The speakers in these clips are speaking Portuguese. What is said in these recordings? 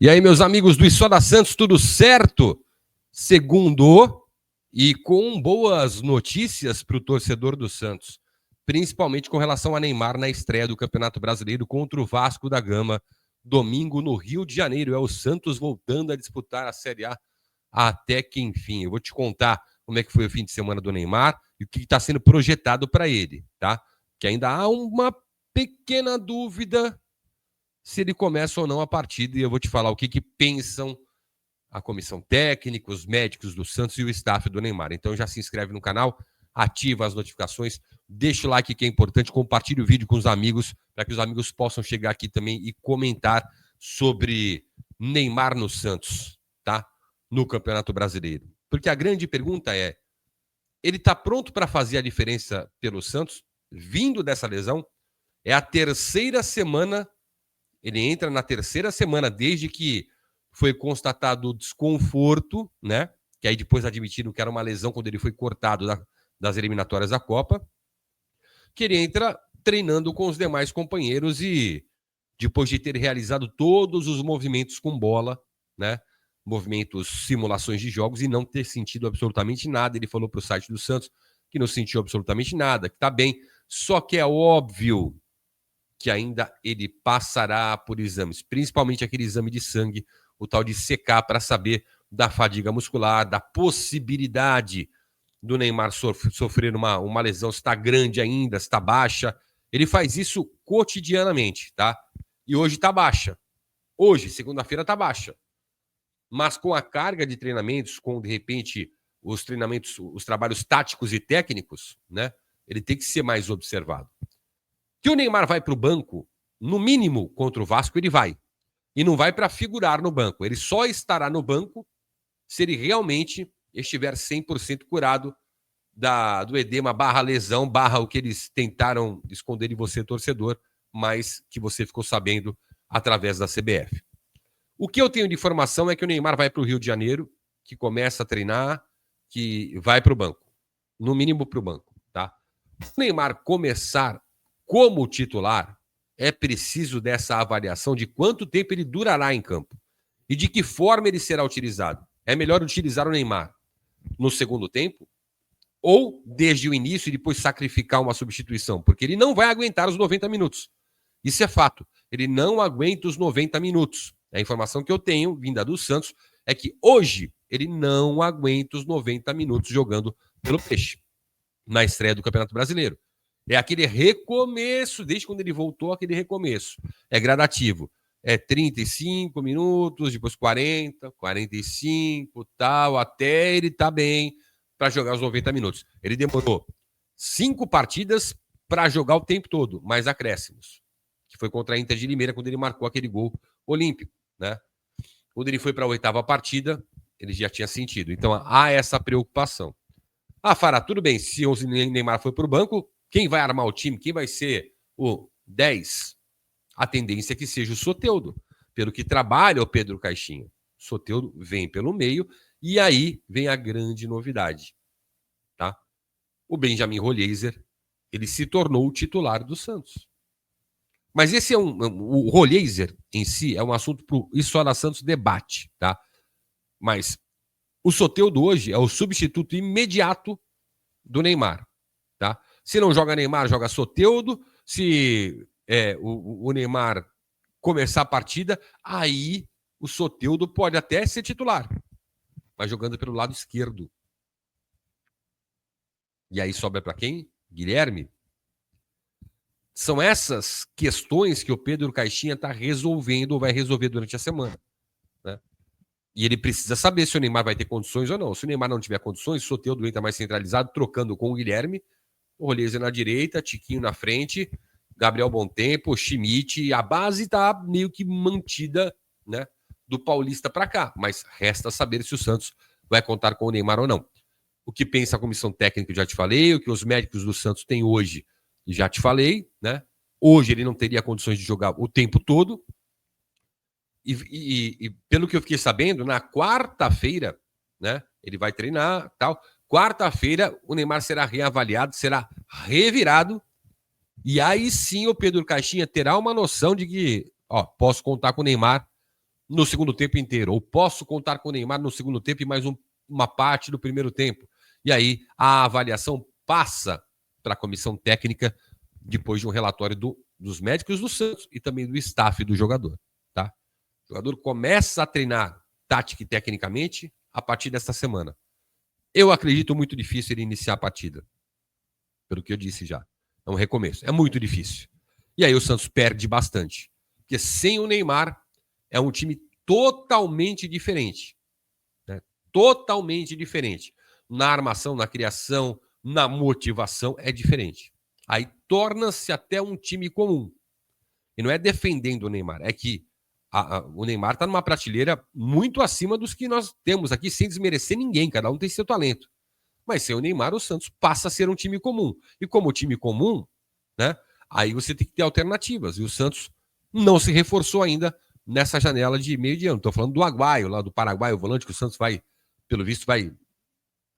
E aí, meus amigos do Issoda Santos, tudo certo? Segundou e com boas notícias para o torcedor do Santos, principalmente com relação a Neymar na estreia do Campeonato Brasileiro contra o Vasco da Gama, domingo no Rio de Janeiro. É o Santos voltando a disputar a Série A até que enfim. Eu vou te contar como é que foi o fim de semana do Neymar e o que está sendo projetado para ele, tá? Que ainda há uma pequena dúvida se ele começa ou não a partida, e eu vou te falar o que pensam a comissão técnica, os médicos do Santos e o staff do Neymar. Então já se inscreve no canal, ativa as notificações, deixa o like que é importante, compartilhe o vídeo com os amigos, para que os amigos possam chegar aqui também e comentar sobre Neymar no Santos, tá? No Campeonato Brasileiro. Porque a grande pergunta é, ele está pronto para fazer a diferença pelo Santos, vindo dessa lesão? É a terceira semana. Ele entra na terceira semana desde que foi constatado o desconforto, né? Que aí depois admitiram que era uma lesão quando ele foi cortado das eliminatórias da Copa. Que ele entra treinando com os demais companheiros e depois de ter realizado todos os movimentos com bola, né? Movimentos, simulações de jogos e não ter sentido absolutamente nada. Ele falou para o site do Santos que não sentiu absolutamente nada, que tá bem. Só que é óbvio que ainda ele passará por exames, principalmente aquele exame de sangue, o tal de CK, para saber da fadiga muscular, da possibilidade do Neymar sofrer uma lesão, se está grande ainda, se está baixa. Ele faz isso cotidianamente, tá? E hoje está baixa. Hoje, segunda-feira, está baixa. Mas com a carga de treinamentos, com, de repente, os treinamentos, os trabalhos táticos e técnicos, né? Ele tem que ser mais observado. Que o Neymar vai para o banco, no mínimo contra o Vasco, ele vai. E não vai para figurar no banco. Ele só estará no banco se ele realmente estiver 100% curado do edema / lesão / o que eles tentaram esconder de você, torcedor, mas que você ficou sabendo através da CBF. O que eu tenho de informação é que o Neymar vai para o Rio de Janeiro, que começa a treinar, que vai para o banco. No mínimo para o banco, tá? O Neymar começar como titular, é preciso dessa avaliação de quanto tempo ele durará em campo e de que forma ele será utilizado. É melhor utilizar o Neymar no segundo tempo ou desde o início e depois sacrificar uma substituição, porque ele não vai aguentar os 90 minutos. Isso é fato. Ele não aguenta os 90 minutos. A informação que eu tenho, vinda do Santos, é que hoje ele não aguenta os 90 minutos jogando pelo Peixe na estreia do Campeonato Brasileiro. É aquele recomeço, desde quando ele voltou, aquele recomeço. É gradativo. É 35 minutos, depois 40, 45, tal, até ele tá bem para jogar os 90 minutos. Ele demorou 5 partidas para jogar o tempo todo, mais acréscimos. Que foi contra a Inter de Limeira, quando ele marcou aquele gol olímpico, né? Quando ele foi para a 8ª partida, ele já tinha sentido. Então há essa preocupação. Ah, Fará, tudo bem, se o Neymar for para o banco, quem vai armar o time? Quem vai ser o 10? A tendência é que seja o Soteldo, pelo que trabalha o Pedro Caixinha. O Soteldo vem pelo meio e aí vem a grande novidade, tá? O Benjamin Rollheiser, ele se tornou o titular do Santos. Mas esse o Rollheiser em si é um assunto para o Issoda Santos debate, tá? Mas o Soteldo hoje é o substituto imediato do Neymar, tá? Se não joga Neymar, joga Soteldo. Se o Neymar começar a partida, aí o Soteldo pode até ser titular, mas jogando pelo lado esquerdo. E aí sobra para quem? Guilherme. São essas questões que o Pedro Caixinha está resolvendo ou vai resolver durante a semana, né? E ele precisa saber se o Neymar vai ter condições ou não. Se o Neymar não tiver condições, o Soteldo entra mais centralizado, trocando com o Guilherme, o Rollheiser na direita, Tiquinho na frente, Gabriel Bontempo, Schmidt. A base está meio que mantida, né, do Paulista para cá, mas resta saber se o Santos vai contar com o Neymar ou não. O que pensa a comissão técnica, eu já te falei. O que os médicos do Santos têm hoje, já te falei, né? Hoje ele não teria condições de jogar o tempo todo. E pelo que eu fiquei sabendo, na quarta-feira, né, ele vai treinar, tal. Quarta-feira o Neymar será reavaliado, será revirado. E aí sim o Pedro Caixinha terá uma noção de que, ó, posso contar com o Neymar no segundo tempo inteiro, ou posso contar com o Neymar no segundo tempo e mais uma parte do primeiro tempo. E aí a avaliação passa para a comissão técnica depois de um relatório dos médicos do Santos e também do staff do jogador. Tá? O jogador começa a treinar tática e tecnicamente a partir desta semana. Eu acredito muito difícil ele iniciar a partida. Pelo que eu disse já. É um recomeço. É muito difícil. E aí o Santos perde bastante. Porque sem o Neymar é um time totalmente diferente. Né? Totalmente diferente. Na armação, na criação, na motivação é diferente. Aí torna-se até um time comum. E não é defendendo o Neymar, é que o Neymar está numa prateleira muito acima dos que nós temos aqui, sem desmerecer ninguém, cada um tem seu talento. Mas sem o Neymar, o Santos passa a ser um time comum. E como time comum, né, aí você tem que ter alternativas. E o Santos não se reforçou ainda nessa janela de meio de ano. Estou falando do Aguaio, lá do Paraguai, o volante que o Santos vai, pelo visto, vai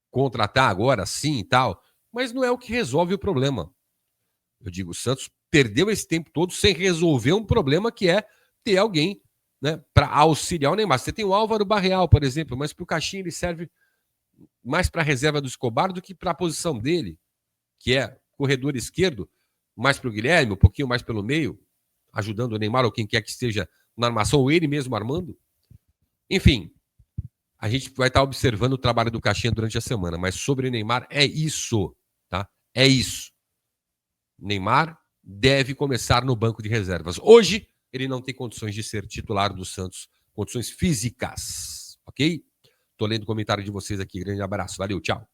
contratar agora, sim e tal. Mas não é o que resolve o problema. Eu digo, o Santos perdeu esse tempo todo sem resolver um problema que é ter alguém, né, para auxiliar o Neymar. Você tem o Álvaro Barreal, por exemplo, mas para o Caixinha ele serve mais para a reserva do Escobar do que para a posição dele, que é corredor esquerdo, mais para o Guilherme, um pouquinho mais pelo meio, ajudando o Neymar ou quem quer que esteja na armação, ou ele mesmo armando. Enfim, a gente vai estar observando o trabalho do Caixinha durante a semana, mas sobre o Neymar é isso, tá? É isso. Neymar deve começar no banco de reservas. Hoje, ele não tem condições de ser titular do Santos, condições físicas, ok? Tô lendo o comentário de vocês aqui. Grande abraço. Valeu, tchau.